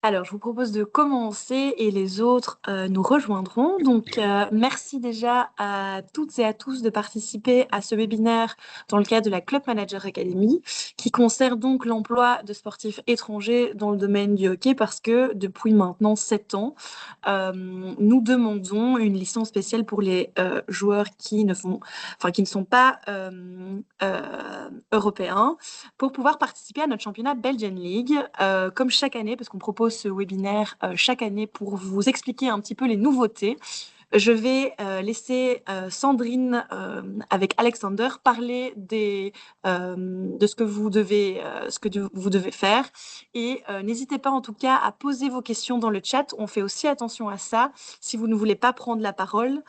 Alors, je vous propose de commencer et les autres nous rejoindront. Donc, merci déjà à toutes et à tous de participer à ce webinaire dans le cadre de la Club Manager Academy, qui concerne donc l'emploi de sportifs étrangers dans le domaine du hockey, parce que depuis maintenant 7 ans, nous demandons une licence spéciale pour les joueurs qui ne sont pas européens, pour pouvoir participer à notre championnat Belgian League, comme chaque année, parce qu'on propose ce webinaire chaque année pour vous expliquer un petit peu les nouveautés. Je vais laisser Sandrine avec Alexander parler de vous devez faire. Et n'hésitez pas en tout cas à poser vos questions dans le chat. On fait aussi attention à ça si vous ne voulez pas prendre la parole.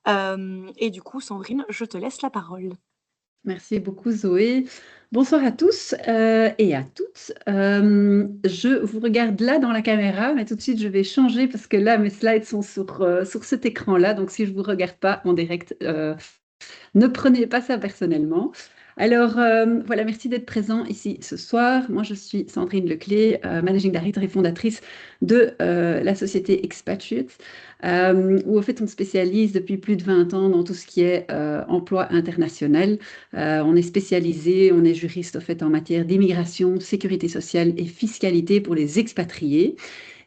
Et du coup, Sandrine, je te laisse la parole. Merci beaucoup Zoé. Bonsoir à tous et à toutes. Je vous regarde là dans la caméra, mais tout de suite je vais changer parce que là mes slides sont sur cet écran-là. Donc si je ne vous regarde pas en direct, ne prenez pas ça personnellement. Alors voilà, merci d'être présent ici ce soir. Moi, je suis Sandrine Leclé, Managing Director et fondatrice de la société Expatriates, où en fait on spécialise depuis plus de 20 ans dans tout ce qui est emploi international. On est spécialisé, on est juriste en fait en matière d'immigration, sécurité sociale et fiscalité pour les expatriés.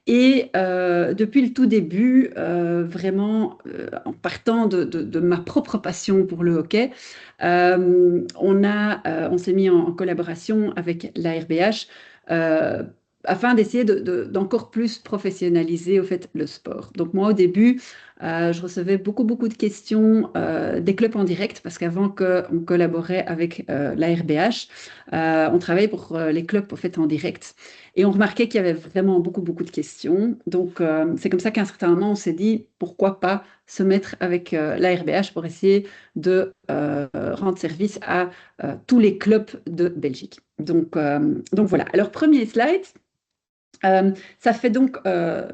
Et depuis le tout début, vraiment en partant de ma propre passion pour le hockey, on s'est mis en collaboration avec l'ARBH afin d'essayer d'encore plus professionnaliser au fait le sport. Donc moi au début, je recevais beaucoup de questions des clubs en direct parce qu'avant qu'on collaborait avec l'ARBH, on travaillait pour les clubs au fait en direct. Et on remarquait qu'il y avait vraiment beaucoup de questions. Donc, c'est comme ça qu'à un certain moment, on s'est dit, pourquoi pas se mettre avec la RBH pour essayer de rendre service à tous les clubs de Belgique. Donc voilà. Alors, premier slide. Ça fait donc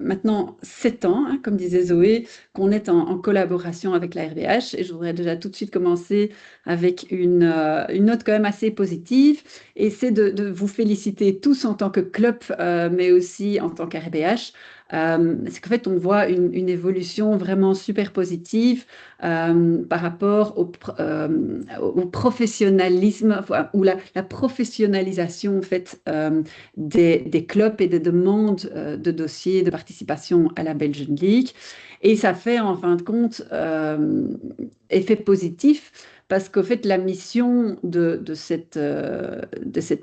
maintenant 7 ans, hein, comme disait Zoé, qu'on est en collaboration avec la RBH et je voudrais déjà tout de suite commencer avec une note quand même assez positive et c'est de vous féliciter tous en tant que club, mais aussi en tant qu'RBH. C'est qu'en fait, on voit une évolution vraiment super positive par rapport au professionnalisme enfin, ou la professionnalisation en fait, des clubs et des demandes de dossiers de participation à la Belgian League. Et ça fait en fin de compte effet positif parce qu'au fait, la mission de cette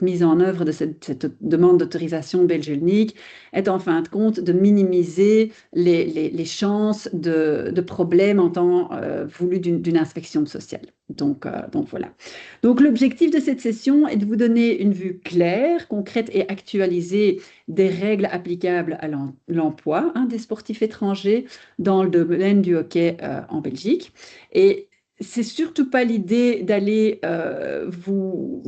mise en œuvre de cette demande d'autorisation Belgian League est en fin de compte de minimiser les chances de problèmes en temps voulu d'une inspection sociale. Donc voilà. Donc l'objectif de cette session est de vous donner une vue claire, concrète et actualisée des règles applicables à l'emploi des sportifs étrangers dans le domaine du hockey en Belgique. Et c'est surtout pas l'idée d'aller vous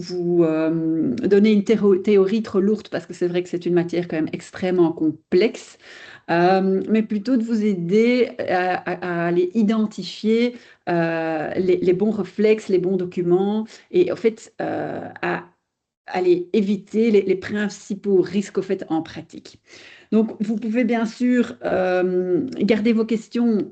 donner une théorie trop lourde parce que c'est vrai que c'est une matière quand même extrêmement complexe, mais plutôt de vous aider à aller identifier les bons réflexes, les bons documents et en fait à aller éviter les principaux risques au fait en pratique. Donc, vous pouvez bien sûr garder vos questions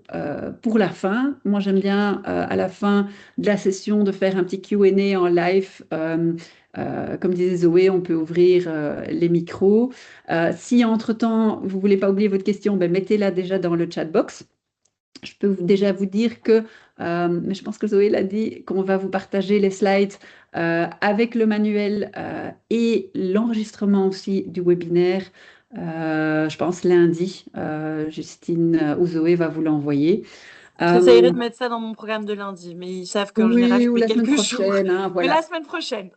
pour la fin. Moi, j'aime bien à la fin de la session de faire un petit Q&A en live. Comme disait Zoé, on peut ouvrir les micros. Si entre-temps, vous ne voulez pas oublier votre question, ben, mettez-la déjà dans le chat box. Je peux déjà vous dire que, mais je pense que Zoé l'a dit, qu'on va vous partager les slides avec le manuel et l'enregistrement aussi du webinaire. Je pense lundi, Justine ou Zoé va vous l'envoyer. J'essayerai Euh, de mettre ça dans mon programme de lundi, mais ils savent qu'en général, oui, je ou mets la semaine quelques jours. prochaine, hein, Mais la voilà. semaine prochaine.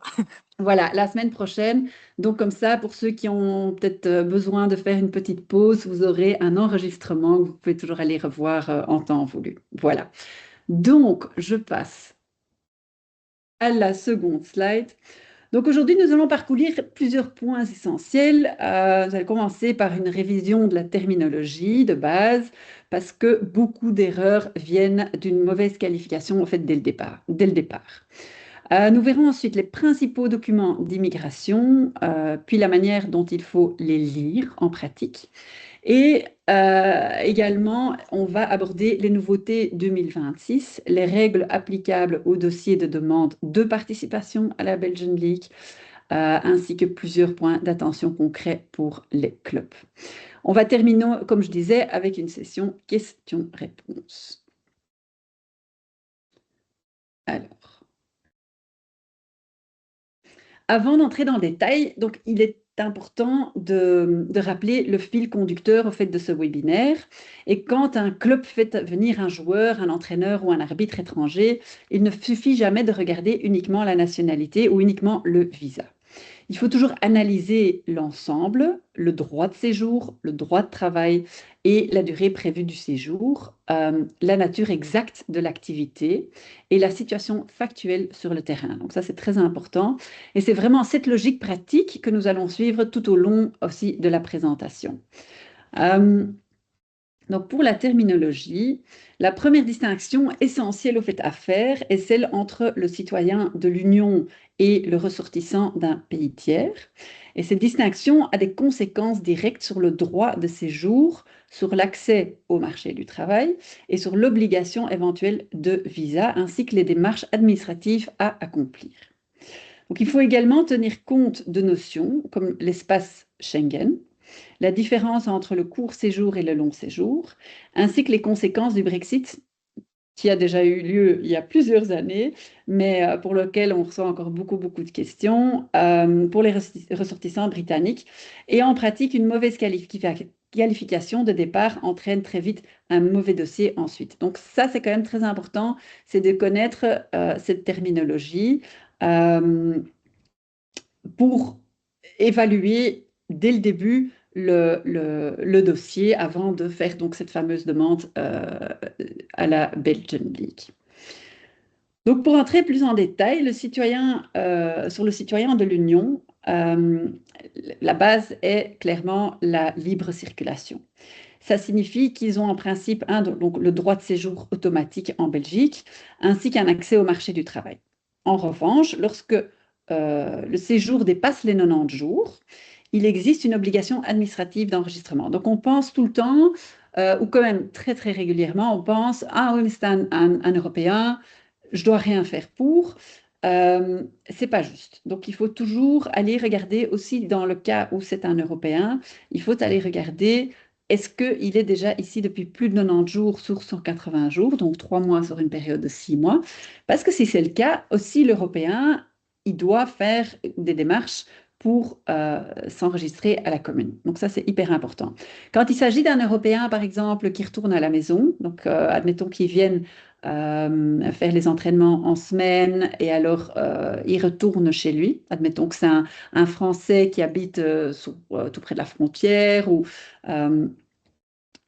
Voilà, la semaine prochaine. Donc comme ça, pour ceux qui ont peut-être besoin de faire une petite pause, vous aurez un enregistrement que vous pouvez toujours aller revoir en temps voulu. Voilà. Donc, je passe à la seconde slide. Donc aujourd'hui, nous allons parcourir plusieurs points essentiels. Nous allons commencer par une révision de la terminologie de base, parce que beaucoup d'erreurs viennent d'une mauvaise qualification en fait dès le départ. Nous verrons ensuite les principaux documents d'immigration, puis la manière dont il faut les lire en pratique. Et également, on va aborder les nouveautés 2026, les règles applicables aux dossiers de demande de participation à la Belgian League, ainsi que plusieurs points d'attention concrets pour les clubs. On va terminer, comme je disais, avec une session questions-réponses. Alors, avant d'entrer dans le détail, donc il est important de rappeler le fil conducteur au fait de ce webinaire. Et quand un club fait venir un joueur, un entraîneur ou un arbitre étranger, il ne suffit jamais de regarder uniquement la nationalité ou uniquement le visa. Il faut toujours analyser l'ensemble, le droit de séjour, le droit de travail et la durée prévue du séjour, la nature exacte de l'activité et la situation factuelle sur le terrain. Donc ça, c'est très important. Et c'est vraiment cette logique pratique que nous allons suivre tout au long aussi de la présentation. Donc pour la terminologie, la première distinction essentielle au fait à faire est celle entre le citoyen de l'Union et le ressortissant d'un pays tiers. Et cette distinction a des conséquences directes sur le droit de séjour, sur l'accès au marché du travail et sur l'obligation éventuelle de visa, ainsi que les démarches administratives à accomplir. Donc il faut également tenir compte de notions comme l'espace Schengen, la différence entre le court séjour et le long séjour, ainsi que les conséquences du Brexit qui a déjà eu lieu il y a plusieurs années, mais pour lequel on reçoit encore beaucoup de questions pour les ressortissants britanniques. Et en pratique, une mauvaise qualification de départ entraîne très vite un mauvais dossier ensuite. Donc ça, c'est quand même très important, c'est de connaître cette terminologie pour évaluer dès le début le dossier avant de faire donc cette fameuse demande à la Belgian League. Donc pour entrer plus en détail, sur le citoyen de l'Union, la base est clairement la libre circulation. Ça signifie qu'ils ont en principe donc le droit de séjour automatique en Belgique, ainsi qu'un accès au marché du travail. En revanche, lorsque le séjour dépasse les 90 jours, il existe une obligation administrative d'enregistrement. Donc on pense tout le temps, ou quand même très régulièrement, on pense, ah oui, mais c'est un Européen, je dois rien faire pour. C'est pas juste. Donc il faut toujours aller regarder aussi dans le cas où c'est un Européen, il faut aller regarder est-ce qu'il est déjà ici depuis plus de 90 jours sur 180 jours, donc 3 mois sur une période de 6 mois? Parce que si c'est le cas, aussi l'Européen, il doit faire des démarches pour s'enregistrer à la commune. Donc ça, c'est hyper important. Quand il s'agit d'un Européen, par exemple, qui retourne à la maison, donc admettons qu'il vienne faire les entraînements en semaine et alors il retourne chez lui. Admettons que c'est un Français qui habite tout près de la frontière ou à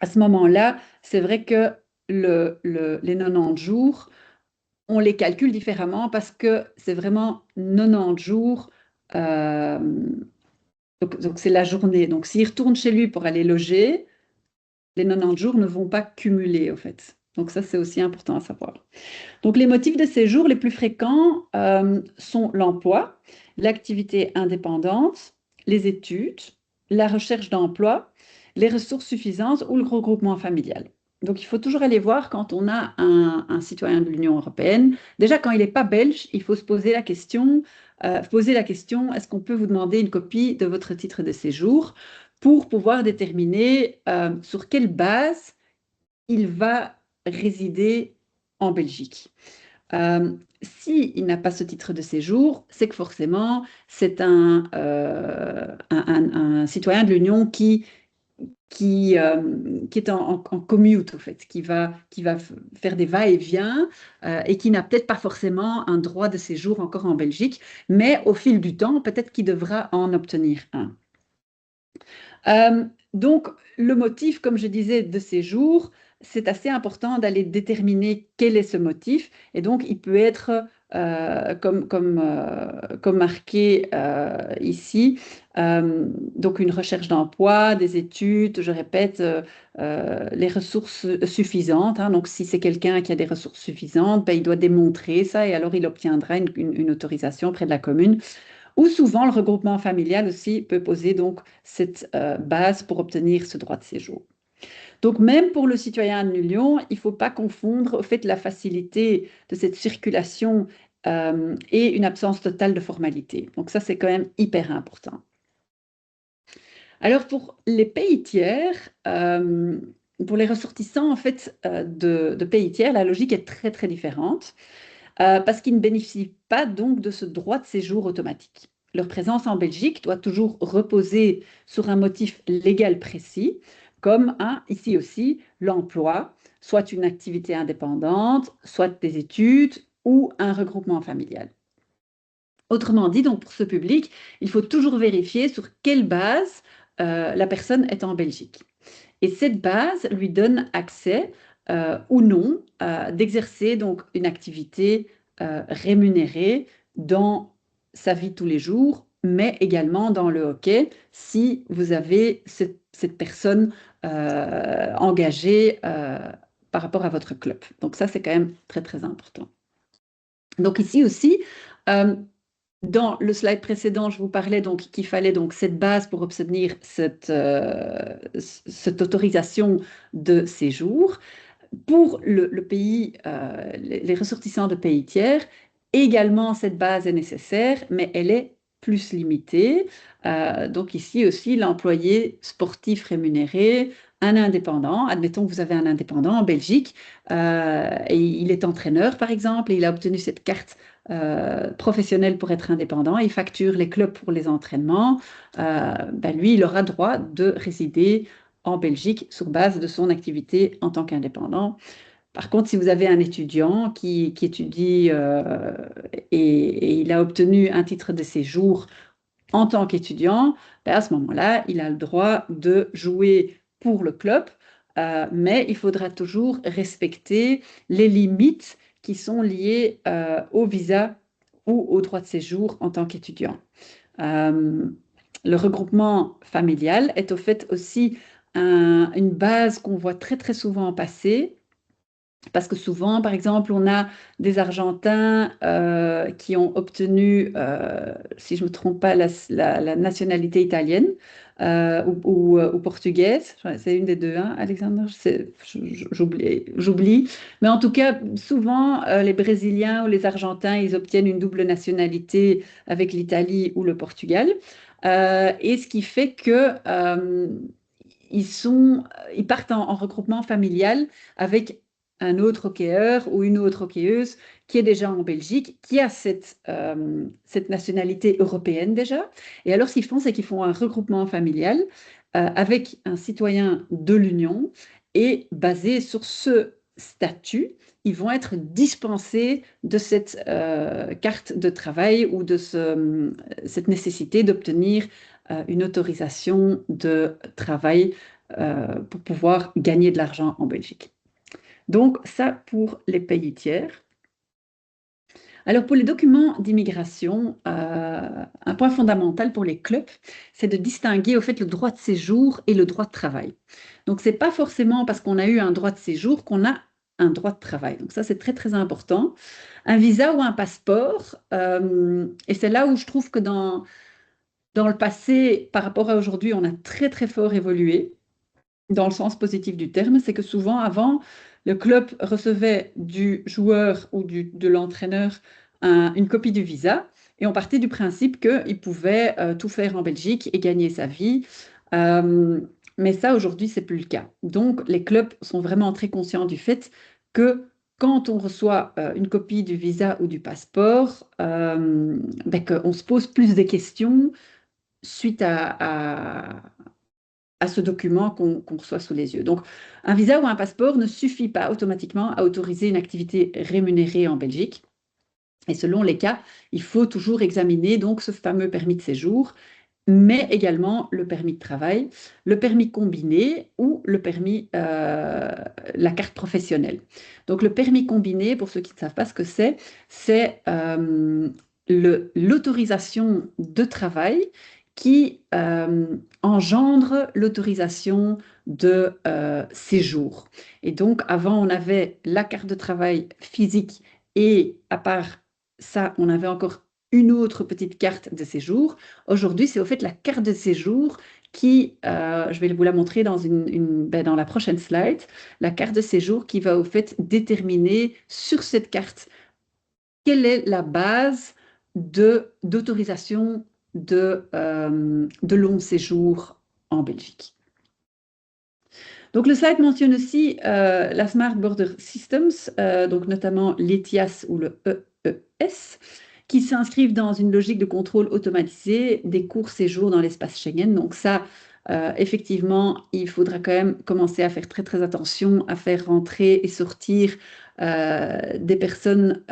ce moment-là, c'est vrai que les 90 jours, on les calcule différemment parce que c'est vraiment 90 jours. euh, donc c'est la journée. Donc s'il retourne chez lui pour aller loger, les 90 jours ne vont pas cumuler, au fait. Donc ça, c'est aussi important à savoir. Donc les motifs de séjour les plus fréquents sont l'emploi, l'activité indépendante, les études, la recherche d'emploi, les ressources suffisantes ou le regroupement familial. Donc il faut toujours aller voir quand on a un citoyen de l'Union européenne. Déjà, quand il n'est pas belge, il faut se poser la question, est-ce qu'on peut vous demander une copie de votre titre de séjour pour pouvoir déterminer sur quelle base il va résider en Belgique. S'il n'a pas ce titre de séjour, c'est que forcément, c'est un citoyen de l'Union qui est en commute, en fait, qui va faire des va-et-vient et qui n'a peut-être pas forcément un droit de séjour encore en Belgique, mais au fil du temps, peut-être qu'il devra en obtenir un. Donc, le motif, comme je disais, de séjour, c'est assez important d'aller déterminer quel est ce motif. Et donc, il peut être, comme marqué ici, Donc une recherche d'emploi, des études, je répète, les ressources suffisantes, hein. Donc si c'est quelqu'un qui a des ressources suffisantes, ben, il doit démontrer ça et alors il obtiendra une autorisation auprès de la commune. Ou souvent le regroupement familial aussi peut poser donc cette base pour obtenir ce droit de séjour. Donc, même pour le citoyen de l'Union, il ne faut pas confondre au fait la facilité de cette circulation et une absence totale de formalité. Donc, ça, c'est quand même hyper important. Alors, pour les pays tiers, pour les ressortissants en fait, de pays tiers, la logique est très, très différente parce qu'ils ne bénéficient pas donc de ce droit de séjour automatique. Leur présence en Belgique doit toujours reposer sur un motif légal précis, comme ici aussi, l'emploi, soit une activité indépendante, soit des études ou un regroupement familial. Autrement dit, donc pour ce public, il faut toujours vérifier sur quelle base la personne est en Belgique. Et cette base lui donne accès ou non d'exercer donc une activité rémunérée dans sa vie de tous les jours, mais également dans le hockey si vous avez cette personne engagée par rapport à votre club. Donc ça, c'est quand même très, très important. Donc ici aussi, dans le slide précédent, je vous parlais donc qu'il fallait donc cette base pour obtenir cette autorisation de séjour. Pour le pays, les ressortissants de pays tiers, également cette base est nécessaire, mais elle est plus limitée. Donc ici aussi, l'employé sportif rémunéré, un indépendant, admettons que vous avez un indépendant en Belgique, et il est entraîneur par exemple, et il a obtenu cette carte professionnelle pour être indépendant, il facture les clubs pour les entraînements, ben lui, il aura droit de résider en Belgique sur base de son activité en tant qu'indépendant. Par contre, si vous avez un étudiant qui étudie et il a obtenu un titre de séjour en tant qu'étudiant, ben à ce moment-là, il a le droit de jouer pour le club, mais il faudra toujours respecter les limites qui sont liées au visa ou au droit de séjour en tant qu'étudiant. Le regroupement familial est au fait aussi une base qu'on voit très très souvent passer parce que souvent, par exemple, on a des Argentins qui ont obtenu, si je ne me trompe pas, la nationalité italienne ou portugaise. C'est une des deux, hein, Alexandre, j'oublie. Mais en tout cas, souvent, les Brésiliens ou les Argentins, ils obtiennent une double nationalité avec l'Italie ou le Portugal. Et ce qui fait que ils partent en regroupement familial avec un autre hockeyeur ou une autre hockeyeuse qui est déjà en Belgique, qui a cette nationalité européenne déjà. Et alors, ce qu'ils font, c'est qu'ils font un regroupement familial avec un citoyen de l'Union et basé sur ce statut, ils vont être dispensés de cette carte de travail ou de cette nécessité d'obtenir une autorisation de travail pour pouvoir gagner de l'argent en Belgique. Donc, ça pour les pays tiers. Alors, pour les documents d'immigration, un point fondamental pour les clubs, c'est de distinguer au fait le droit de séjour et le droit de travail. Donc, ce n'est pas forcément parce qu'on a eu un droit de séjour qu'on a un droit de travail. Donc, ça, c'est très, très important. Un visa ou un passeport, et c'est là où je trouve que dans le passé, par rapport à aujourd'hui, on a très, très fort évolué dans le sens positif du terme, c'est que souvent avant, le club recevait du joueur ou de l'entraîneur une copie du visa et on partait du principe qu'il pouvait tout faire en Belgique et gagner sa vie. Euh, mais ça, aujourd'hui, c'est plus le cas. Donc, les clubs sont vraiment très conscients du fait que quand on reçoit une copie du visa ou du passeport, ben, qu'on se pose plus des questions suite à ce document qu'on reçoit sous les yeux. Donc, un visa ou un passeport ne suffit pas automatiquement à autoriser une activité rémunérée en Belgique. Et selon les cas, il faut toujours examiner donc ce fameux permis de séjour, mais également le permis de travail, le permis combiné ou le permis, la carte professionnelle. Donc, le permis combiné, pour ceux qui ne savent pas ce que c'est l'autorisation de travail qui engendre l'autorisation de séjour. Et donc, avant, on avait la carte de travail physique et à part ça, on avait encore une autre petite carte de séjour. Aujourd'hui, c'est au fait la carte de séjour qui, je vais vous la montrer dans la prochaine slide, la carte de séjour qui va au fait déterminer sur cette carte quelle est la base d'autorisation de long séjour en Belgique. Donc le slide mentionne aussi la Smart Border Systems, donc notamment l'ETIAS ou le EES, qui s'inscrivent dans une logique de contrôle automatisé des courts séjours dans l'espace Schengen. Donc ça, effectivement, il faudra quand même commencer à faire très très attention à faire rentrer et sortir des personnes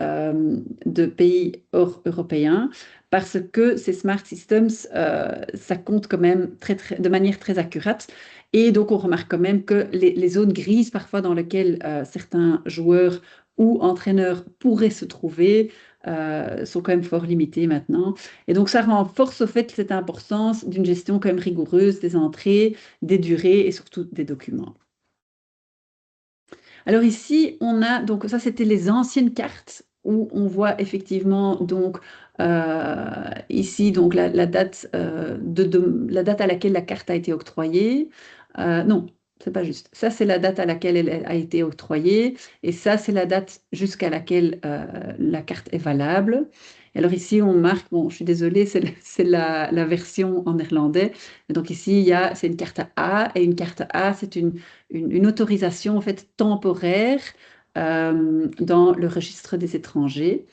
de pays hors européens, parce que ces Smart Systems, ça compte quand même de manière très accurate. Et donc, on remarque quand même que les zones grises, parfois dans lesquelles certains joueurs ou entraîneurs pourraient se trouver, sont quand même fort limitées maintenant. Et donc, ça renforce au fait cette importance d'une gestion quand même rigoureuse des entrées, des durées et surtout des documents. Alors ici, on a, donc ça c'était les anciennes cartes où on voit effectivement donc ici donc la date, la date à laquelle la carte a été octroyée. Non, c'est pas juste. Ça c'est la date à laquelle elle a été octroyée et ça c'est la date jusqu'à laquelle la carte est valable. Et alors ici on marque, bon je suis désolée, c'est la version en néerlandais. Et donc ici c'est une carte A et une carte A c'est une autorisation en fait temporaire dans le registre des étrangers.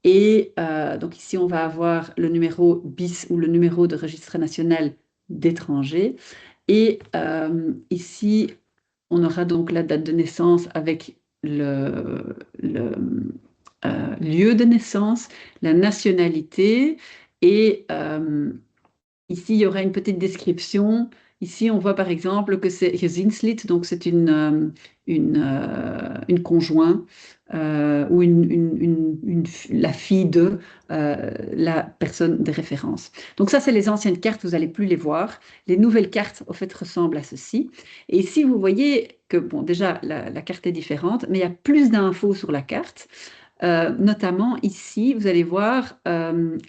Et donc ici, on va avoir le numéro BIS ou le numéro de registre national d'étrangers. Et ici, on aura donc la date de naissance avec le lieu de naissance, la nationalité et ici, il y aura une petite description. Ici, on voit par exemple que c'est gezinslid, donc c'est une conjointe ou la fille de la personne de référence. Donc ça, c'est les anciennes cartes, vous n'allez plus les voir. Les nouvelles cartes, au fait, ressemblent à ceci. Et ici, vous voyez que, bon, déjà, la carte est différente, mais il y a plus d'infos sur la carte. Notamment ici, vous allez voir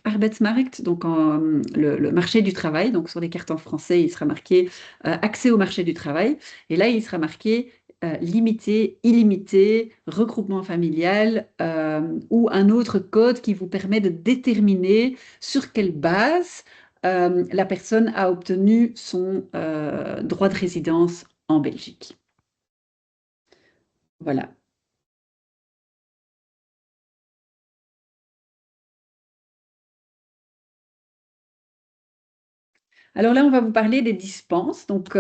Arbeidsmarkt, donc le marché du travail. Donc sur les cartes en français, il sera marqué accès au marché du travail. Et là, il sera marqué limité, illimité, regroupement familial ou un autre code qui vous permet de déterminer sur quelle base la personne a obtenu son droit de résidence en Belgique. Voilà. Alors là, on va vous parler des dispenses. Donc,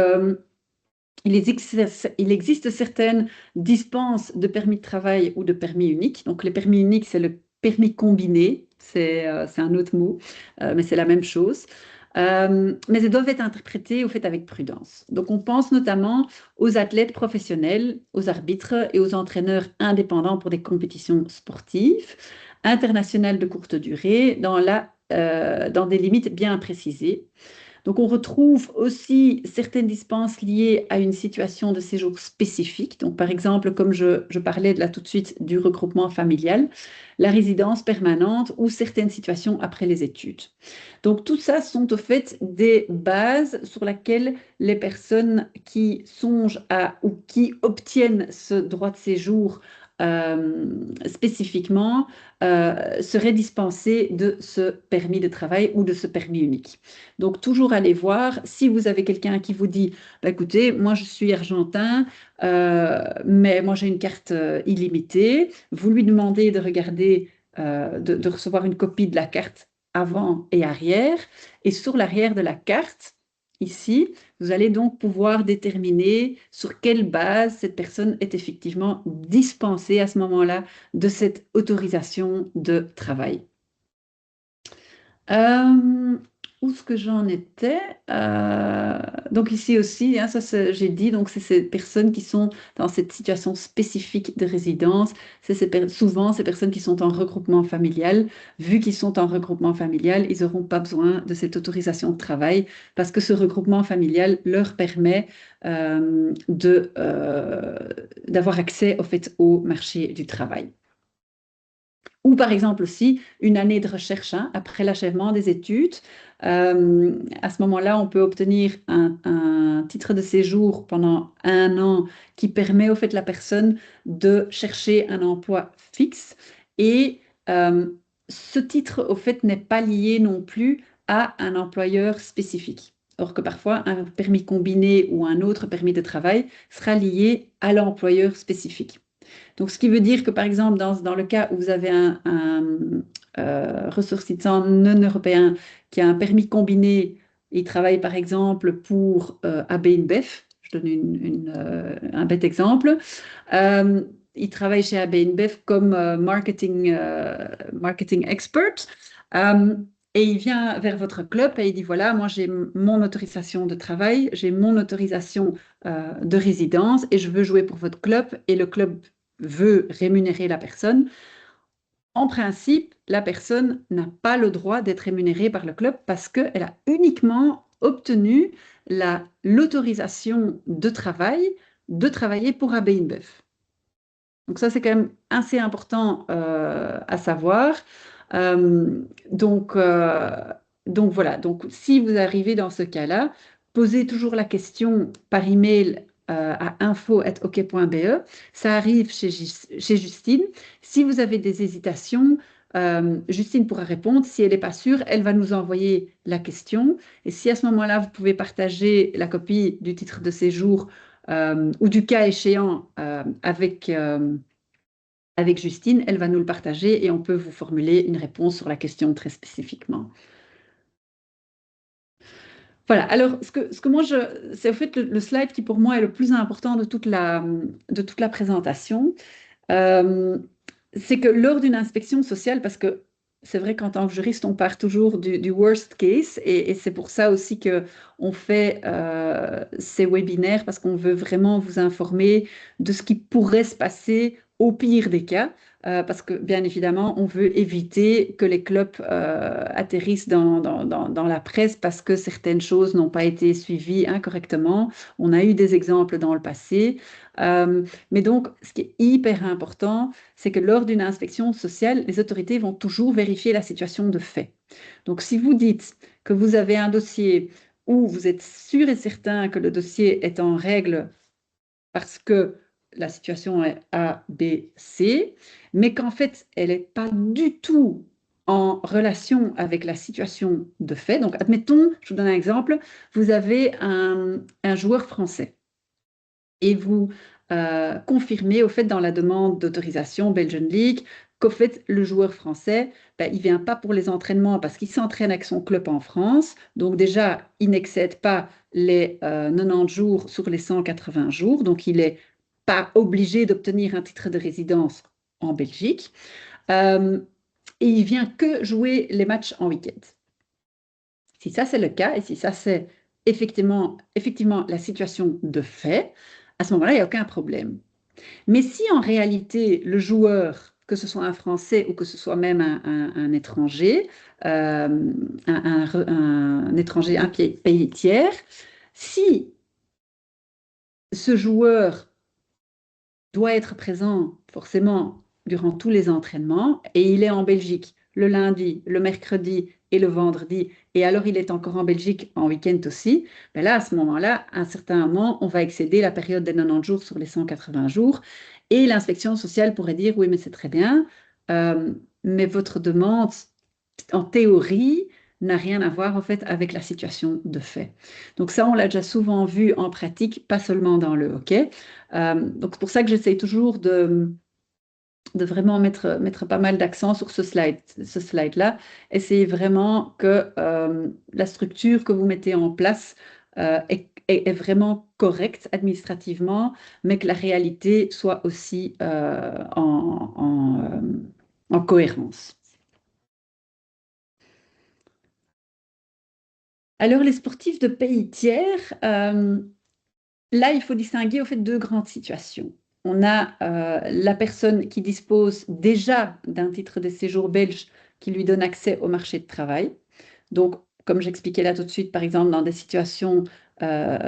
il existe certaines dispenses de permis de travail ou de permis unique. Donc, les permis uniques, c'est le permis combiné. C'est un autre mot, mais c'est la même chose. Mais elles doivent être interprétées au fait avec prudence. Donc, on pense notamment aux athlètes professionnels, aux arbitres et aux entraîneurs indépendants pour des compétitions sportives, internationales de courte durée, dans des limites bien précisées. Donc, on retrouve aussi certaines dispenses liées à une situation de séjour spécifique. Donc, par exemple, comme je parlais là tout de suite du regroupement familial, la résidence permanente ou certaines situations après les études. Donc, tout ça sont au fait des bases sur lesquelles les personnes qui songent à ou qui obtiennent ce droit de séjour spécifiquement seraient dispensées de ce permis de travail ou de ce permis unique. Donc, toujours aller voir si vous avez quelqu'un qui vous dit, bah, écoutez, moi je suis argentin, mais moi j'ai une carte illimitée. Vous lui demandez de regarder, de recevoir une copie de la carte avant et arrière. Et sur l'arrière de la carte, ici, vous allez donc pouvoir déterminer sur quelle base cette personne est effectivement dispensée à ce moment-là de cette autorisation de travail. où est-ce que j'en étais? Donc ici aussi, hein, j'ai dit, donc c'est ces personnes qui sont dans cette situation spécifique de résidence. Souvent ces personnes qui sont en regroupement familial. Vu qu'ils sont en regroupement familial, ils n'auront pas besoin de cette autorisation de travail parce que ce regroupement familial leur permet d'avoir accès au fait au marché du travail. Ou par exemple aussi une année de recherche hein, après l'achèvement des études. À ce moment-là, on peut obtenir un titre de séjour pendant 1 an qui permet au fait la personne de chercher un emploi fixe. Et ce titre, au fait, n'est pas lié non plus à un employeur spécifique. Or que parfois, un permis combiné ou un autre permis de travail sera lié à l'employeur spécifique. Donc, ce qui veut dire que, par exemple, dans le cas où vous avez un ressortissant non européen qui a un permis combiné, il travaille, par exemple, pour AB InBev, je donne un bête exemple, euh, il travaille chez AB InBev comme marketing expert. euh, et il vient vers votre club et il dit, voilà, moi j'ai mon autorisation de travail, j'ai mon autorisation de résidence et je veux jouer pour votre club et le club veut rémunérer la personne, en principe, la personne n'a pas le droit d'être rémunérée par le club parce qu'elle a uniquement obtenu l'autorisation de travailler pour AB InBev. Donc ça, c'est quand même assez important à savoir. Euh, donc, euh, donc voilà, donc si vous arrivez dans ce cas-là, posez toujours la question par email à info@ok.be. Ça arrive chez Justine. Si vous avez des hésitations, Justine pourra répondre. Si elle n'est pas sûre, elle va nous envoyer la question. Et si à ce moment-là, vous pouvez partager la copie du titre de séjour ou du cas échéant avec Justine, elle va nous le partager et on peut vous formuler une réponse sur la question très spécifiquement. Voilà, alors ce que moi, c'est au fait le slide qui pour moi est le plus important de toute la présentation. Euh, c'est que lors d'une inspection sociale, parce que c'est vrai qu'en tant que juriste, on part toujours du worst case, et c'est pour ça aussi que on fait ces webinaires, parce qu'on veut vraiment vous informer de ce qui pourrait se passer au pire des cas, parce que bien évidemment, on veut éviter que les clubs atterrissent dans la presse parce que certaines choses n'ont pas été suivies incorrectement. On a eu des exemples dans le passé. Mais donc, ce qui est hyper important, c'est que lors d'une inspection sociale, les autorités vont toujours vérifier la situation de fait. Donc, si vous dites que vous avez un dossier où vous êtes sûr et certain que le dossier est en règle parce que la situation est A, B, C, mais qu'en fait, elle n'est pas du tout en relation avec la situation de fait. Donc, admettons, je vous donne un exemple, vous avez un joueur français et vous confirmez au fait dans la demande d'autorisation Belgian League qu'au fait le joueur français, ben, il ne vient pas pour les entraînements parce qu'il s'entraîne avec son club en France. Donc déjà, il n'excède pas les 90 jours sur les 180 jours. Donc il n'est pas obligé d'obtenir un titre de résidence en Belgique. Euh, et il vient que jouer les matchs en week-end. Si ça c'est le cas et si ça c'est effectivement la situation de fait, à ce moment-là, il n'y a aucun problème. Mais si en réalité le joueur, que ce soit un Français ou que ce soit même un étranger, un étranger, un pays tiers, si ce joueur doit être présent forcément durant tous les entraînements et il est en Belgique le lundi, le mercredi et le vendredi, et alors il est encore en Belgique en week-end aussi, ben là, à ce moment-là, à un certain moment, on va excéder la période des 90 jours sur les 180 jours et l'inspection sociale pourrait dire, oui, mais c'est très bien, euh, mais votre demande, en théorie, n'a rien à voir en fait avec la situation de fait. Donc ça, on l'a déjà souvent vu en pratique, pas seulement dans le hockey. Donc c'est pour ça que j'essaye toujours de vraiment mettre pas mal d'accent sur ce slide-là. Essayez vraiment que la structure que vous mettez en place est vraiment correcte administrativement, mais que la réalité soit aussi en cohérence. Alors, les sportifs de pays tiers, là, il faut distinguer au fait deux grandes situations. On a la personne qui dispose déjà d'un titre de séjour belge qui lui donne accès au marché de travail. Donc, comme j'expliquais là tout de suite, par exemple, dans des situations euh,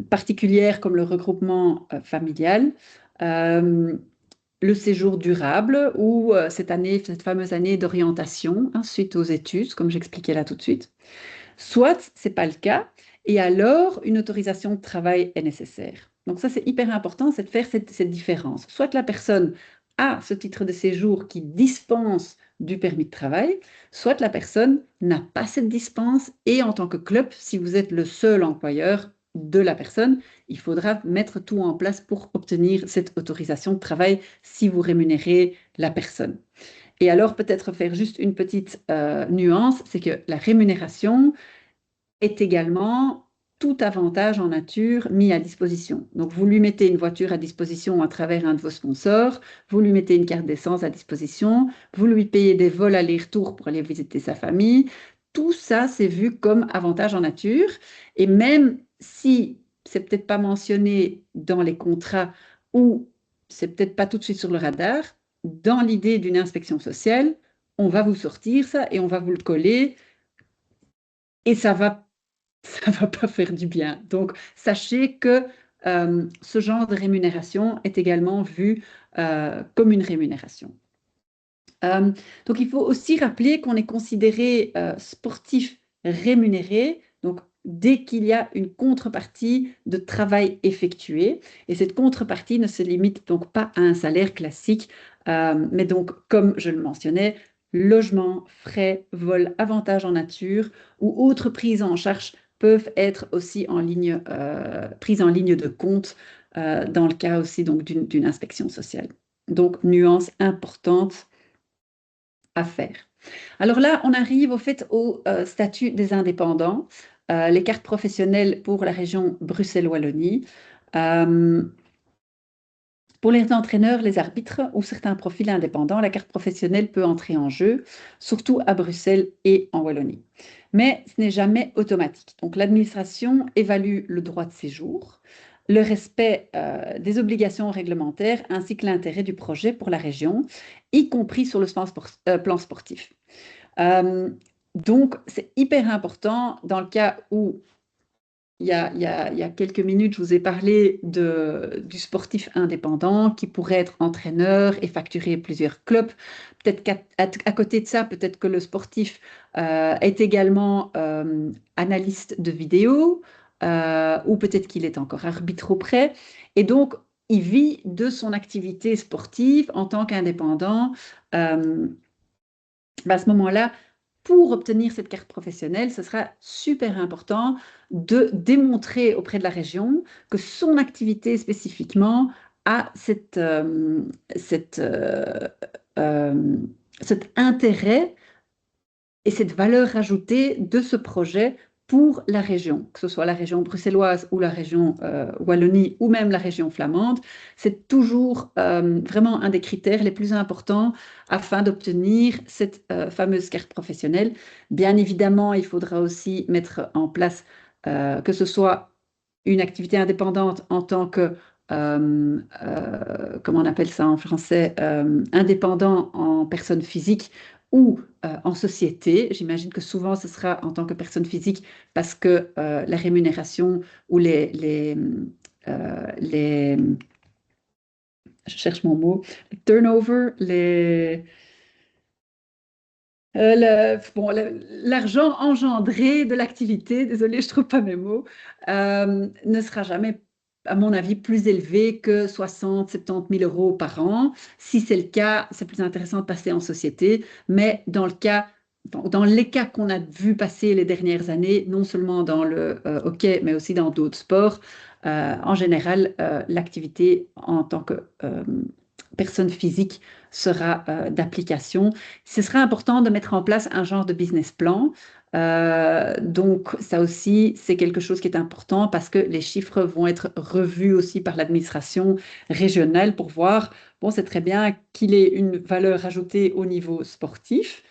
particulières comme le regroupement familial, euh, le séjour durable ou cette année, cette fameuse année d'orientation, hein, suite aux études, comme j'expliquais là tout de suite. Soit ce n'est pas le cas, et alors une autorisation de travail est nécessaire. Donc ça, c'est hyper important, c'est de faire cette différence. Soit la personne a ce titre de séjour qui dispense du permis de travail, soit la personne n'a pas cette dispense, et en tant que club, si vous êtes le seul employeur de la personne, il faudra mettre tout en place pour obtenir cette autorisation de travail si vous rémunérez la personne. Et alors, peut-être faire juste une petite nuance, c'est que la rémunération est également tout avantage en nature mis à disposition. Donc, vous lui mettez une voiture à disposition à travers un de vos sponsors, vous lui mettez une carte d'essence à disposition, vous lui payez des vols aller-retour pour aller visiter sa famille. Tout ça, c'est vu comme avantage en nature. Et même si c'est peut-être pas mentionné dans les contrats ou c'est peut-être pas tout de suite sur le radar, dans l'idée d'une inspection sociale, on va vous sortir ça et on va vous le coller et ça va pas faire du bien. Donc, sachez que ce genre de rémunération est également vu comme une rémunération. Euh, donc, il faut aussi rappeler qu'on est considéré sportif rémunéré, donc dès qu'il y a une contrepartie de travail effectué. Et cette contrepartie ne se limite donc pas à un salaire classique, mais donc, comme je le mentionnais, logement, frais, vol, avantages en nature ou autres prises en charge peuvent être aussi prises en ligne de compte dans le cas aussi donc d'une inspection sociale. Donc, nuance importante à faire. Alors là, on arrive au fait au statut des indépendants, les cartes professionnelles pour la région Bruxelles-Wallonie. Euh, pour les entraîneurs, les arbitres ou certains profils indépendants, la carte professionnelle peut entrer en jeu, surtout à Bruxelles et en Wallonie. Mais ce n'est jamais automatique. Donc l'administration évalue le droit de séjour, le respect des obligations réglementaires ainsi que l'intérêt du projet pour la région, y compris sur le plan sportif. Euh, donc, c'est hyper important dans le cas où il y a quelques minutes, je vous ai parlé du sportif indépendant qui pourrait être entraîneur et facturer plusieurs clubs. Peut-être qu'à côté de ça, peut-être que le sportif est également analyste de vidéo ou peut-être qu'il est encore arbitre auprès. Et donc, il vit de son activité sportive en tant qu'indépendant. Euh, à ce moment-là, pour obtenir cette carte professionnelle, ce sera super important de démontrer auprès de la région que son activité spécifiquement a cette, euh, cet intérêt et cette valeur ajoutée de ce projet pour la région, que ce soit la région bruxelloise ou la région Wallonie ou même la région flamande. C'est toujours vraiment un des critères les plus importants afin d'obtenir cette fameuse carte professionnelle. Bien évidemment, il faudra aussi mettre en place que ce soit une activité indépendante en tant que comment on appelle ça en français, indépendant en personne physique ou en société. J'imagine que souvent ce sera en tant que personne physique parce que la rémunération ou les je cherche mon mot, le turnover, l'argent engendré de l'activité, désolée, je trouve pas mes mots, ne sera jamais, à mon avis, plus élevé que 60 000 à 70 000 euros par an. Si c'est le cas, c'est plus intéressant de passer en société, mais dans les cas qu'on a vu passer les dernières années, non seulement dans le hockey, mais aussi dans d'autres sports, en général, l'activité en tant que personne physique sera d'application. Ce sera important de mettre en place un genre de business plan. Donc, ça aussi, c'est quelque chose qui est important parce que les chiffres vont être revus aussi par l'administration régionale pour voir, bon, c'est très bien qu'il ait une valeur ajoutée au niveau sportif,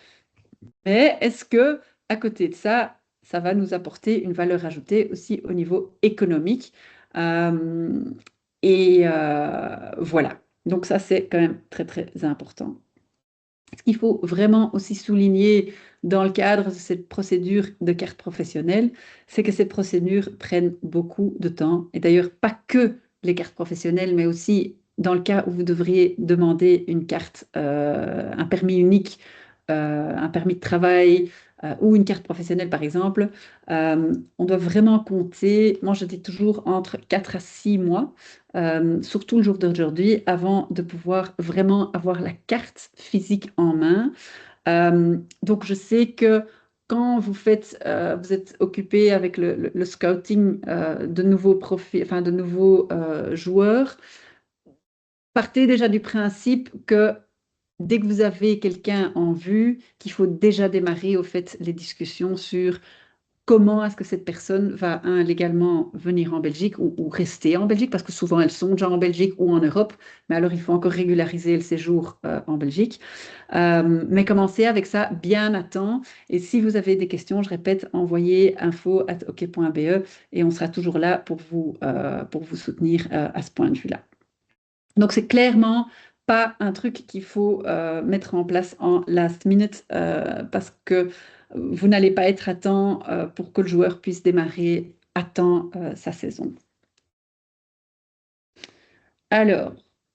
mais est-ce que, à côté de ça, ça va nous apporter une valeur ajoutée aussi au niveau économique. Euh, voilà. Donc ça, c'est quand même très, très important. Ce qu'il faut vraiment aussi souligner dans le cadre de cette procédure de carte professionnelle, c'est que ces procédures prennent beaucoup de temps. Et d'ailleurs, pas que les cartes professionnelles, mais aussi dans le cas où vous devriez demander une carte, un permis unique, un permis de travail ou une carte professionnelle, par exemple, on doit vraiment compter, moi je dis toujours entre 4 à 6 mois, surtout le jour d'aujourd'hui, avant de pouvoir vraiment avoir la carte physique en main. Donc, je sais que quand vous êtes occupé avec le scouting de nouveaux profils, enfin de nouveaux joueurs, partez déjà du principe que dès que vous avez quelqu'un en vue, qu'il faut déjà démarrer au fait les discussions sur comment est-ce que cette personne va, légalement venir en Belgique ou rester en Belgique, parce que souvent elles sont déjà en Belgique ou en Europe, mais alors il faut encore régulariser le séjour en Belgique. Mais commencez avec ça bien à temps. Et si vous avez des questions, je répète, envoyez info@ok.be et on sera toujours là pour vous soutenir à ce point de vue-là. Donc, c'est clairement pas un truc qu'il faut mettre en place en last minute parce que vous n'allez pas être à temps pour que le joueur puisse démarrer à temps sa saison. Alors,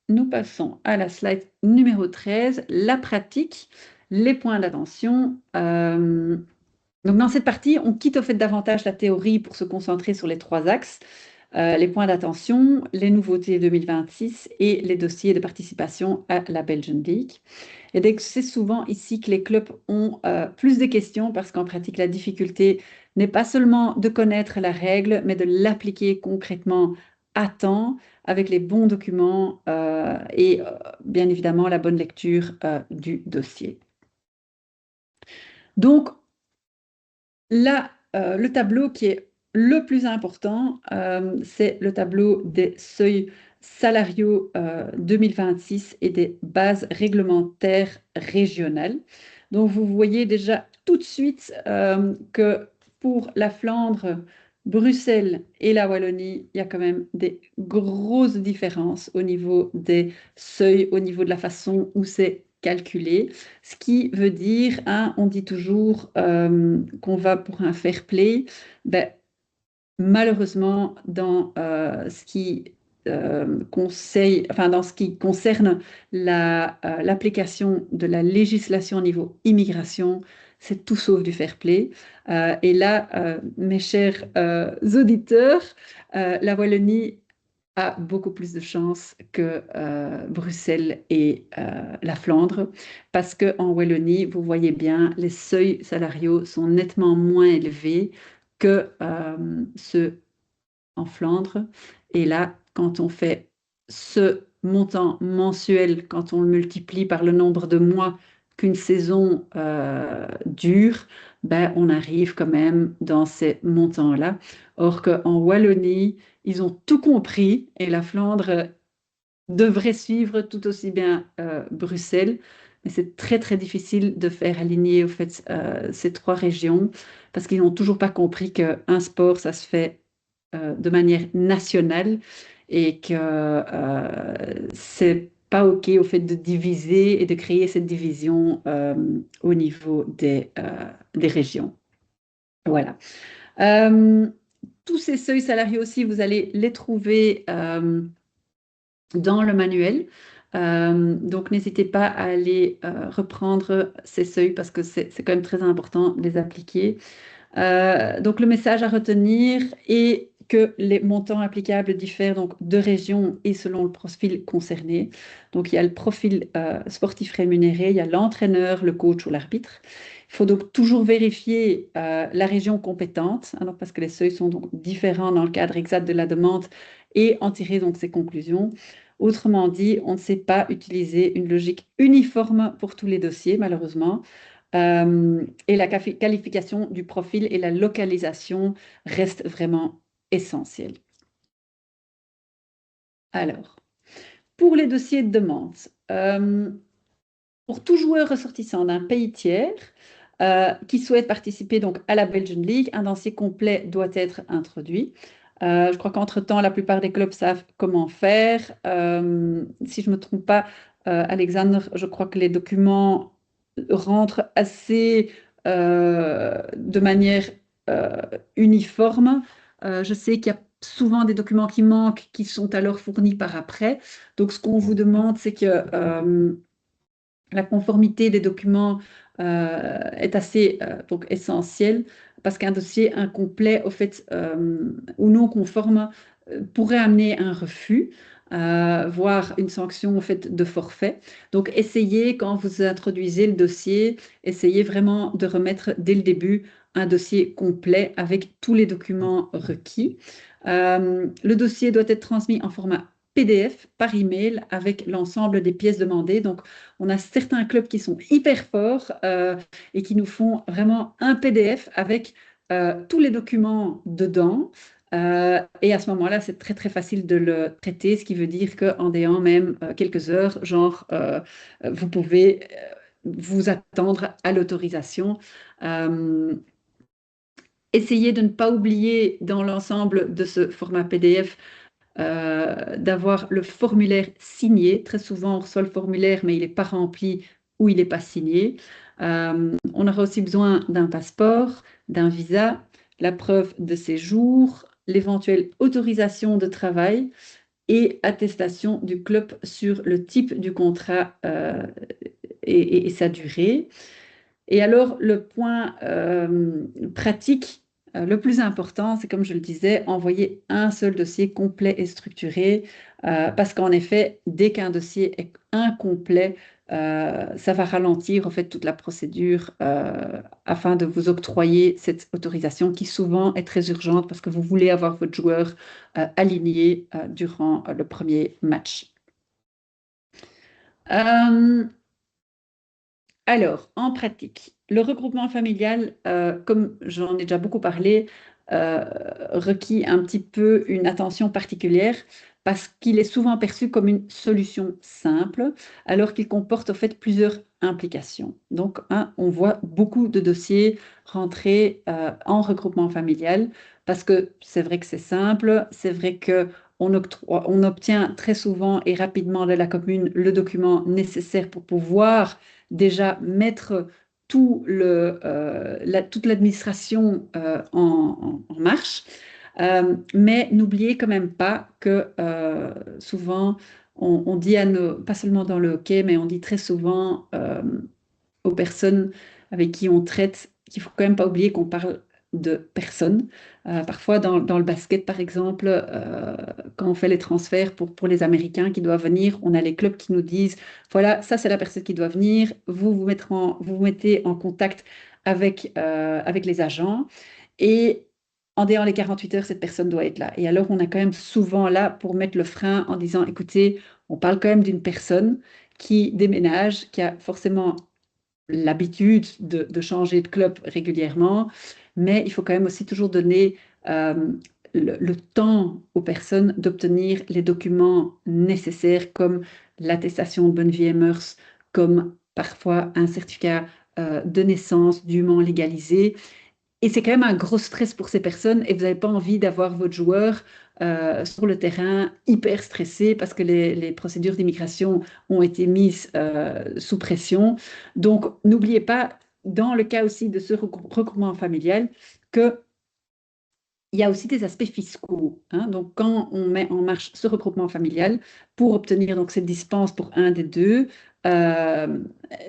nous passons à la slide numéro 13, la pratique, les points d'attention. Donc, dans cette partie, on quitte au fait davantage la théorie pour se concentrer sur les 3 axes. Les points d'attention, les nouveautés 2026 et les dossiers de participation à la Belgian League. Et donc, c'est souvent ici que les clubs ont plus de questions parce qu'en pratique, la difficulté n'est pas seulement de connaître la règle, mais de l'appliquer concrètement à temps avec les bons documents et bien évidemment la bonne lecture du dossier. Donc, là, le tableau qui est le plus important, c'est le tableau des seuils salariaux 2026 et des bases réglementaires régionales. Donc, vous voyez déjà tout de suite que pour la Flandre, Bruxelles et la Wallonie, il y a quand même des grosses différences au niveau des seuils, au niveau de la façon où c'est calculé. Ce qui veut dire, hein, on dit toujours qu'on va pour un fair play. Ben, malheureusement, dans ce qui dans ce qui concerne l'application de la législation au niveau immigration, c'est tout sauf du fair play. Et là, mes chers auditeurs, la Wallonie a beaucoup plus de chances que Bruxelles et la Flandre, parce qu'en Wallonie, vous voyez bien, les seuils salariaux sont nettement moins élevés que ceux en Flandre. Et là, quand on fait ce montant mensuel, quand on le multiplie par le nombre de mois qu'une saison dure, ben, on arrive quand même dans ces montants-là. Or qu'en Wallonie, ils ont tout compris et la Flandre devrait suivre tout aussi bien Bruxelles. Mais c'est très, très difficile de faire aligner au fait, ces 3 régions parce qu'ils n'ont toujours pas compris qu'un sport, ça se fait de manière nationale et que c'est pas OK au fait de diviser et de créer cette division au niveau des régions. Voilà. Euh, tous ces seuils salariés aussi, vous allez les trouver dans le manuel. Donc, n'hésitez pas à aller reprendre ces seuils parce que c'est quand même très important de les appliquer. Donc, le message à retenir est que les montants applicables diffèrent donc de région et selon le profil concerné. Donc, il y a le profil sportif rémunéré, il y a l'entraîneur, le coach ou l'arbitre. Il faut donc toujours vérifier la région compétente, hein, donc parce que les seuils sont donc différents dans le cadre exact de la demande et en tirer donc ses conclusions. Autrement dit, on ne sait pas utiliser une logique uniforme pour tous les dossiers, malheureusement. Et la qualification du profil et la localisation restent vraiment essentielles. Alors, pour les dossiers de demande, pour tout joueur ressortissant d'un pays tiers, qui souhaitent participer donc à la Belgian League, un dossier complet doit être introduit. Je crois qu'entre-temps, la plupart des clubs savent comment faire. Si je ne me trompe pas, Alexandre, je crois que les documents rentrent assez de manière euh, uniforme. Je sais qu'il y a souvent des documents qui manquent, qui sont alors fournis par après. Donc, ce qu'on vous demande, c'est que la conformité des documents est assez donc essentielle parce qu'un dossier incomplet, au fait, ou non conforme, pourrait amener un refus, voire une sanction au fait de forfait. Donc, essayez, quand vous introduisez le dossier, essayez vraiment de remettre dès le début un dossier complet avec tous les documents requis. Le dossier doit être transmis en format PDF par email avec l'ensemble des pièces demandées. Donc, on a certains clubs qui sont hyper forts et qui nous font vraiment un PDF avec tous les documents dedans. Et à ce moment-là, c'est très très facile de le traiter, ce qui veut dire qu'en ayant même quelques heures, genre, vous pouvez vous attendre à l'autorisation. Euh, Essayez de ne pas oublier dans l'ensemble de ce format PDF d'avoir le formulaire signé. Très souvent, on reçoit le formulaire, mais il n'est pas rempli ou il n'est pas signé. On aura aussi besoin d'un passeport, d'un visa, la preuve de séjour, l'éventuelle autorisation de travail et attestation du club sur le type du contrat et sa durée. Et alors, le point pratique le plus important, c'est comme je le disais, envoyer un seul dossier complet et structuré, parce qu'en effet, dès qu'un dossier est incomplet, ça va ralentir en fait toute la procédure afin de vous octroyer cette autorisation qui souvent est très urgente parce que vous voulez avoir votre joueur aligné durant le premier match. Euh, alors, en pratique, le regroupement familial, comme j'en ai déjà beaucoup parlé, euh, requiert un petit peu une attention particulière parce qu'il est souvent perçu comme une solution simple, alors qu'il comporte en fait plusieurs implications. Donc, on voit beaucoup de dossiers rentrer en regroupement familial parce que c'est vrai que c'est simple, c'est vrai que on obtient très souvent et rapidement de la commune le document nécessaire pour pouvoir déjà mettre toute l'administration en marche. Mais n'oubliez quand même pas que souvent, on dit pas seulement dans le hockey, mais on dit très souvent aux personnes avec qui on traite qu'il faut quand même pas oublier qu'on parle de personnes. Parfois, dans le basket, par exemple, quand on fait les transferts pour les Américains qui doivent venir, on a les clubs qui nous disent, voilà, ça c'est la personne qui doit venir, vous vous mettez en contact avec les agents et en dehors les 48 heures, cette personne doit être là. Et alors, on est quand même souvent là pour mettre le frein en disant, écoutez, on parle quand même d'une personne qui déménage, qui a forcément l'habitude de changer de club régulièrement, mais il faut quand même aussi toujours donner le temps aux personnes d'obtenir les documents nécessaires comme l'attestation de bonne vie et mœurs, comme parfois un certificat de naissance dûment légalisé. Et c'est quand même un gros stress pour ces personnes et vous n'avez pas envie d'avoir votre joueur sur le terrain hyper stressé parce que les procédures d'immigration ont été mises sous pression. Donc, n'oubliez pas, dans le cas aussi de ce regroupement familial, que il y a aussi des aspects fiscaux, hein. Donc, quand on met en marche ce regroupement familial pour obtenir donc cette dispense pour un des deux, euh,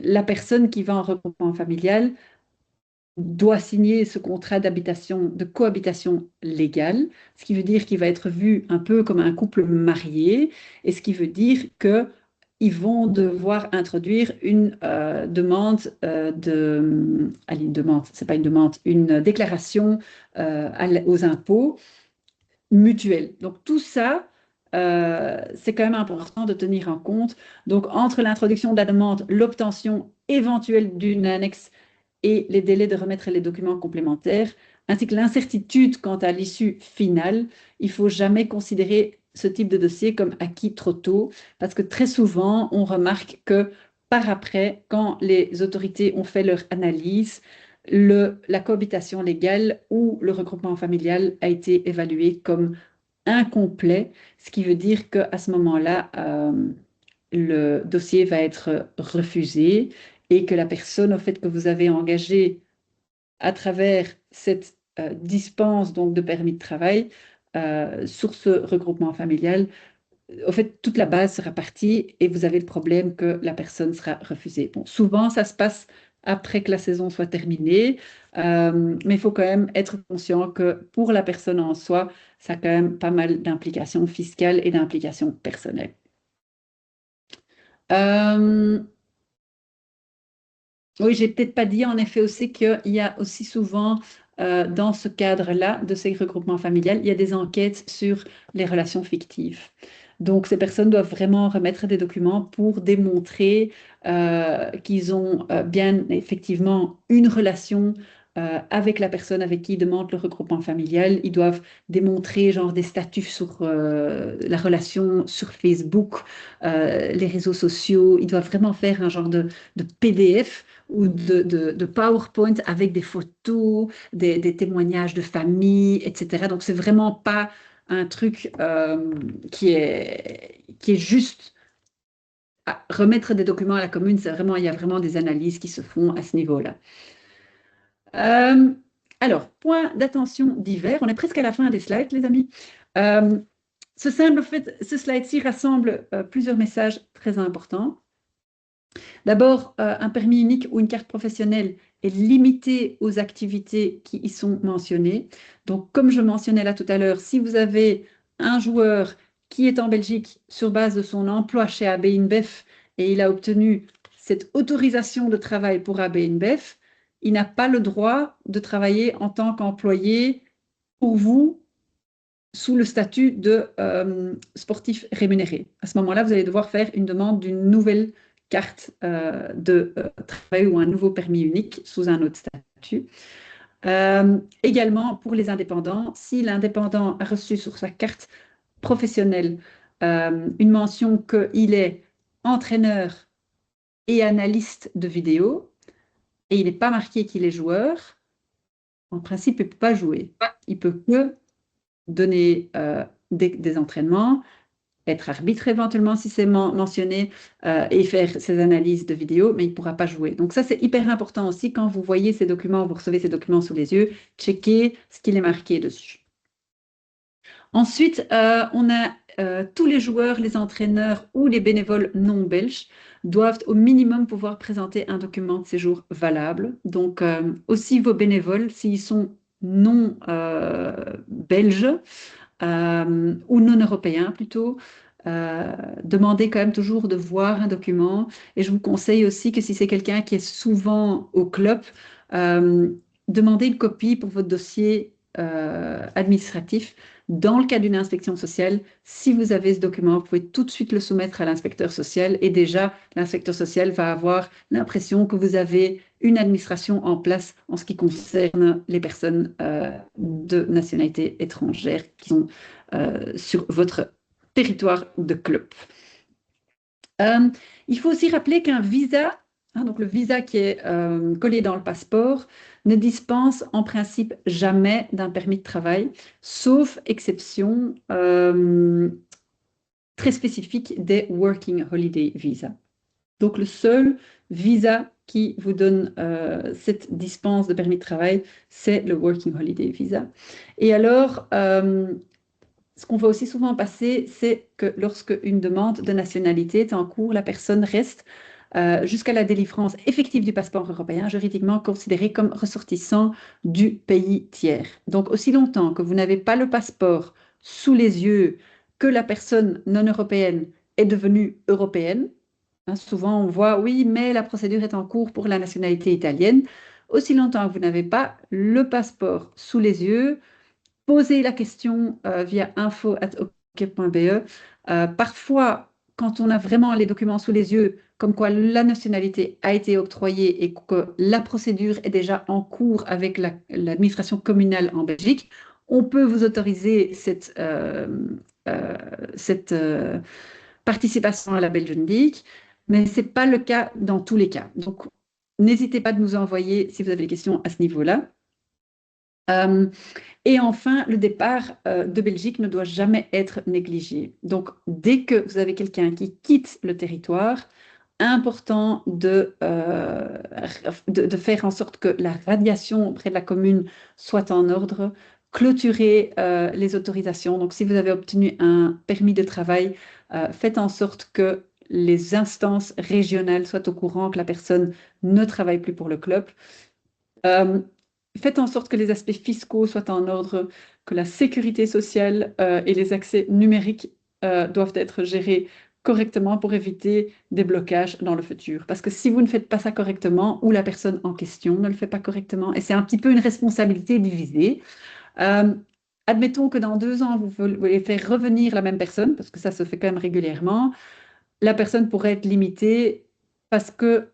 la personne qui va en regroupement familial doit signer ce contrat d'habitation, de cohabitation légale, ce qui veut dire qu'il va être vu un peu comme un couple marié, et ce qui veut dire que ils vont devoir introduire une demande allez, une demande, c'est pas une demande, une déclaration aux impôts mutuelle. Donc tout ça, c'est quand même important de tenir en compte. Donc entre l'introduction de la demande, l'obtention éventuelle d'une annexe et les délais de remettre les documents complémentaires, ainsi que l'incertitude quant à l'issue finale, il ne faut jamais considérer ce type de dossier comme acquis trop tôt, parce que très souvent, on remarque que par après, quand les autorités ont fait leur analyse, la cohabitation légale ou le regroupement familial a été évalué comme incomplet, ce qui veut dire qu'à ce moment-là, le dossier va être refusé et que la personne, au fait, que vous avez engagée à travers cette dispense donc de permis de travail sur ce regroupement familial, au fait, toute la base sera partie et vous avez le problème que la personne sera refusée. Bon, souvent, ça se passe après que la saison soit terminée, mais il faut quand même être conscient que pour la personne en soi, ça a quand même pas mal d'implications fiscales et d'implications personnelles. Euh, oui, j'ai peut-être pas dit en effet aussi qu'il y a aussi souvent dans ce cadre-là de ces regroupements familiales, il y a des enquêtes sur les relations fictives. Donc, ces personnes doivent vraiment remettre des documents pour démontrer qu'ils ont bien effectivement une relation avec la personne avec qui ils demandent le regroupement familial. Ils doivent démontrer genre des statuts sur la relation sur Facebook, les réseaux sociaux. Ils doivent vraiment faire un genre de PDF ou de PowerPoint avec des photos, des témoignages de famille, etc. Donc, c'est vraiment pas un truc qui est juste remettre des documents à la commune. C'est vraiment, il y a vraiment des analyses qui se font à ce niveau-là. Euh, alors, point d'attention divers. On est presque à la fin des slides, les amis. Euh, ce slide-ci rassemble plusieurs messages très importants. D'abord, un permis unique ou une carte professionnelle est limité aux activités qui y sont mentionnées. Donc, comme je mentionnais là tout à l'heure, si vous avez un joueur qui est en Belgique sur base de son emploi chez AB InBev et il a obtenu cette autorisation de travail pour AB InBev, il n'a pas le droit de travailler en tant qu'employé pour vous sous le statut de sportif rémunéré. À ce moment-là, vous allez devoir faire une demande d'une nouvelle carte de travail ou un nouveau permis unique sous un autre statut. Également, pour les indépendants, si l'indépendant a reçu sur sa carte professionnelle une mention qu'il est entraîneur et analyste de vidéo, et il n'est pas marqué qu'il est joueur, en principe, il ne peut pas jouer. Il peut que donner des entraînements, être arbitre éventuellement si c'est mentionné et faire ses analyses de vidéos, mais il ne pourra pas jouer. Donc ça, c'est hyper important aussi quand vous voyez ces documents, vous recevez ces documents sous les yeux, checkez ce qu'il est marqué dessus. Ensuite, on a tous les joueurs, les entraîneurs ou les bénévoles non belges doivent au minimum pouvoir présenter un document de séjour valable. Donc, aussi vos bénévoles, s'ils sont non belges ou non européens plutôt, demandez quand même toujours de voir un document. Et je vous conseille aussi que si c'est quelqu'un qui est souvent au club, euh, demandez une copie pour votre dossier administratif. Dans le cas d'une inspection sociale, si vous avez ce document, vous pouvez tout de suite le soumettre à l'inspecteur social et déjà l'inspecteur social va avoir l'impression que vous avez une administration en place en ce qui concerne les personnes de nationalité étrangère qui sont sur votre territoire de club. Euh, il faut aussi rappeler qu'un visa, hein, donc le visa qui est collé dans le passeport, ne dispense en principe jamais d'un permis de travail, sauf exception très spécifique des Working Holiday Visa. Donc le seul visa qui vous donne cette dispense de permis de travail, c'est le Working Holiday Visa. Et alors, ce qu'on voit aussi souvent passer, c'est que lorsque une demande de nationalité est en cours, la personne reste jusqu'à la délivrance effective du passeport européen, juridiquement considéré comme ressortissant du pays tiers. Donc, aussi longtemps que vous n'avez pas le passeport sous les yeux, que la personne non européenne est devenue européenne, hein, souvent on voit, oui, mais la procédure est en cours pour la nationalité italienne. Aussi longtemps que vous n'avez pas le passeport sous les yeux, posez la question via info@ok.be. Parfois, quand on a vraiment les documents sous les yeux, comme quoi la nationalité a été octroyée et que la procédure est déjà en cours avec l'administration communale en Belgique, on peut vous autoriser cette participation à la Belgian League, mais ce n'est pas le cas dans tous les cas. Donc, n'hésitez pas de nous envoyer si vous avez des questions à ce niveau-là. Euh, et enfin, le départ de Belgique ne doit jamais être négligé. Donc, dès que vous avez quelqu'un qui quitte le territoire, important de faire en sorte que la radiation auprès de la commune soit en ordre, clôturer les autorisations. Donc, si vous avez obtenu un permis de travail, faites en sorte que les instances régionales soient au courant que la personne ne travaille plus pour le club. Euh, Faites en sorte que les aspects fiscaux soient en ordre, que la sécurité sociale et les accès numériques doivent être gérés correctement pour éviter des blocages dans le futur. Parce que si vous ne faites pas ça correctement, ou la personne en question ne le fait pas correctement, et c'est un petit peu une responsabilité divisée, euh, admettons que dans 2 ans, vous voulez faire revenir la même personne, parce que ça se fait quand même régulièrement, la personne pourrait être limitée parce que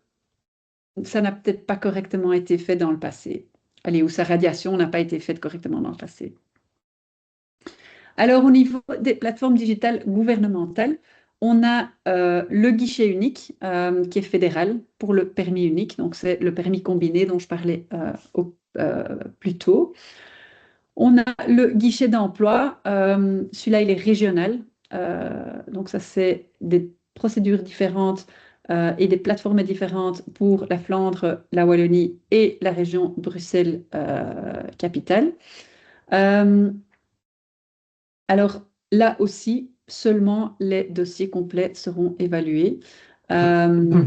ça n'a peut-être pas correctement été fait dans le passé. Allez, ou sa radiation n'a pas été faite correctement dans le passé. Alors, au niveau des plateformes digitales gouvernementales, on a le guichet unique qui est fédéral pour le permis unique. Donc, c'est le permis combiné dont je parlais plus tôt. On a le guichet d'emploi. Celui-là, il est régional. Donc, ça, c'est des procédures différentes et des plateformes différentes pour la Flandre, la Wallonie et la région Bruxelles-Capitale. Alors, là aussi, seulement les dossiers complets seront évalués. Euh,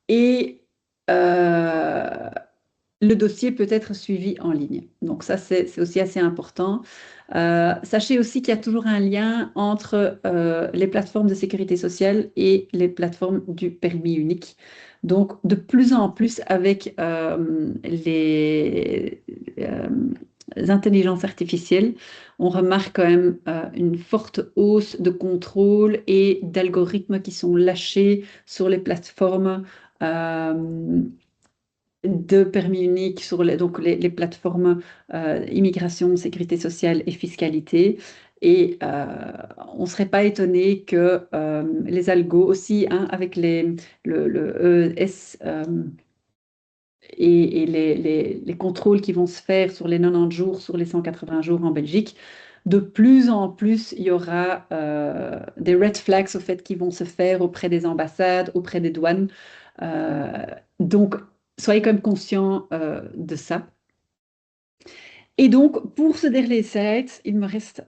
et euh, le dossier peut être suivi en ligne. Donc ça, c'est aussi assez important. Sachez aussi qu'il y a toujours un lien entre les plateformes de sécurité sociale et les plateformes du permis unique. Donc, de plus en plus avec les intelligences artificielles, on remarque quand même une forte hausse de contrôle et d'algorithmes qui sont lâchés sur les plateformes. De permis unique sur donc les plateformes immigration, sécurité sociale et fiscalité. Et on ne serait pas étonné que les algos aussi, hein, avec le ES et les contrôles qui vont se faire sur les 90 jours, sur les 180 jours en Belgique, de plus en plus, il y aura des red flags au fait qui vont se faire auprès des ambassades, auprès des douanes. Euh, donc, soyez quand même conscients de ça. Et donc, pour ce dernier site, il me reste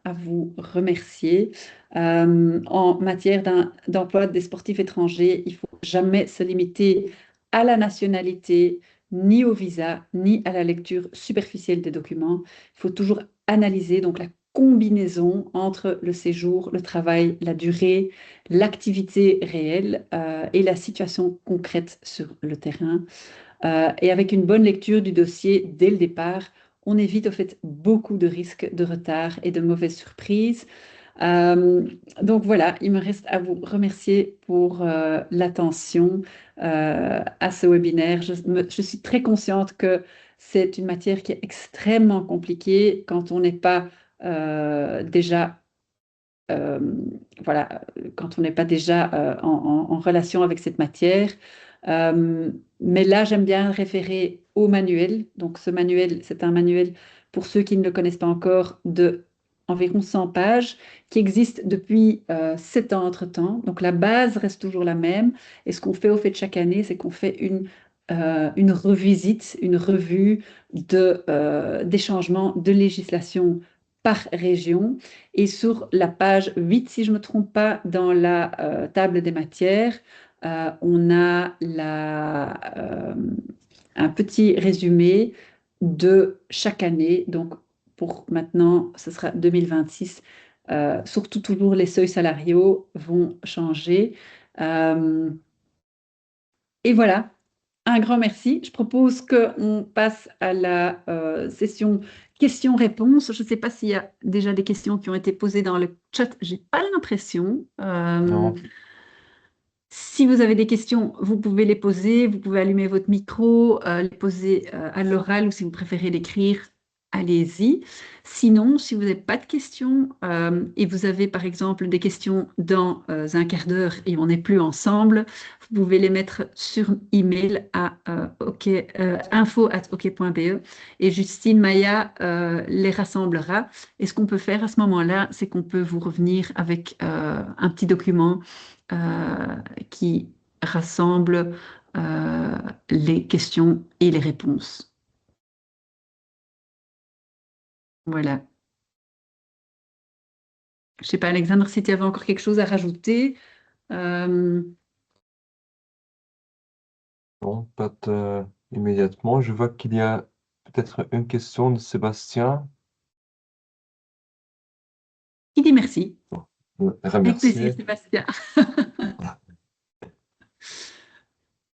à vous remercier. En matière d'emploi des sportifs étrangers, il ne faut jamais se limiter à la nationalité, ni au visa, ni à la lecture superficielle des documents. Il faut toujours analyser donc la combinaison entre le séjour, le travail, la durée, l'activité réelle et la situation concrète sur le terrain. Et avec une bonne lecture du dossier dès le départ, on évite au fait beaucoup de risques de retard et de mauvaises surprises. Euh, donc voilà, il me reste à vous remercier pour l'attention à ce webinaire. Je suis très consciente que c'est une matière qui est extrêmement compliquée quand on n'est pas déjà euh, voilà, quand on n'est pas déjà en relation avec cette matière. Mais là, j'aime bien référer au manuel. Donc, ce manuel, c'est un manuel, pour ceux qui ne le connaissent pas encore, de environ 100 pages, qui existe depuis 7 ans entre-temps. Donc, la base reste toujours la même. Et ce qu'on fait au fait de chaque année, c'est qu'on fait une revisite, une revue des changements de législation par région. Et sur la page 8, si je ne me trompe pas, dans la table des matières, on a un petit résumé de chaque année. Donc, pour maintenant, ce sera 2026. Surtout, toujours les seuils salariaux vont changer. Euh, et voilà, un grand merci. Je propose qu'on passe à la session questions-réponses. Je ne sais pas s'il y a déjà des questions qui ont été posées dans le chat. J'ai pas l'impression. Non. Si vous avez des questions, vous pouvez les poser. Vous pouvez allumer votre micro, les poser à l'oral ou si vous préférez l'écrire, allez-y. Sinon, si vous n'avez pas de questions et vous avez par exemple des questions dans un quart d'heure et on n'est plus ensemble, vous pouvez les mettre sur email à info@ok.be et Justine Maya les rassemblera. Et ce qu'on peut faire à ce moment-là, c'est qu'on peut vous revenir avec un petit document qui rassemble les questions et les réponses. Voilà. Je sais pas, Alexandre, si tu avais encore quelque chose à rajouter. Euh, Non, pas immédiatement. Je vois qu'il y a peut-être une question de Sébastien. il dit merci. Avec plaisir, Remercier. Sébastien.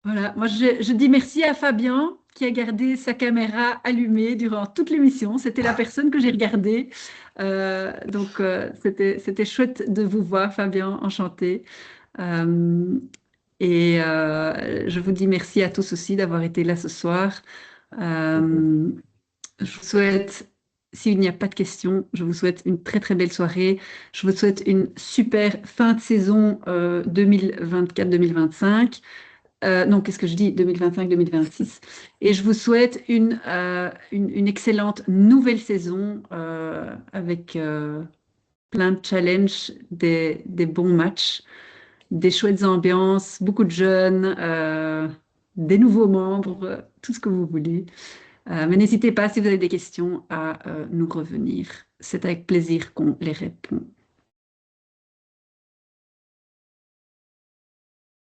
Voilà, moi je dis merci à Fabien qui a gardé sa caméra allumée durant toute l'émission. C'était la personne que j'ai regardée. C'était chouette de vous voir, Fabien, enchanté. Euh, je vous dis merci à tous aussi d'avoir été là ce soir. Euh, je vous souhaite, s'il n'y a pas de questions, je vous souhaite une très très belle soirée. Je vous souhaite une super fin de saison 2024-2025. Non, qu'est-ce que je dis? 2025-2026. Et je vous souhaite une excellente nouvelle saison avec plein de challenges, des bons matchs, des chouettes ambiances, beaucoup de jeunes, des nouveaux membres, tout ce que vous voulez. Mais n'hésitez pas, si vous avez des questions, à nous revenir. C'est avec plaisir qu'on les répond.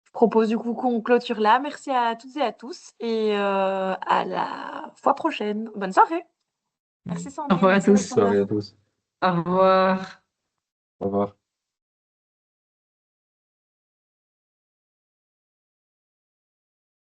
Je propose du coup qu'on clôture là. Merci à toutes et à tous et à la fois prochaine. Bonne soirée. Merci Au Sandrine, revoir à merci Bonne tous. Alexandra. soirée à tous. Au revoir. Au revoir.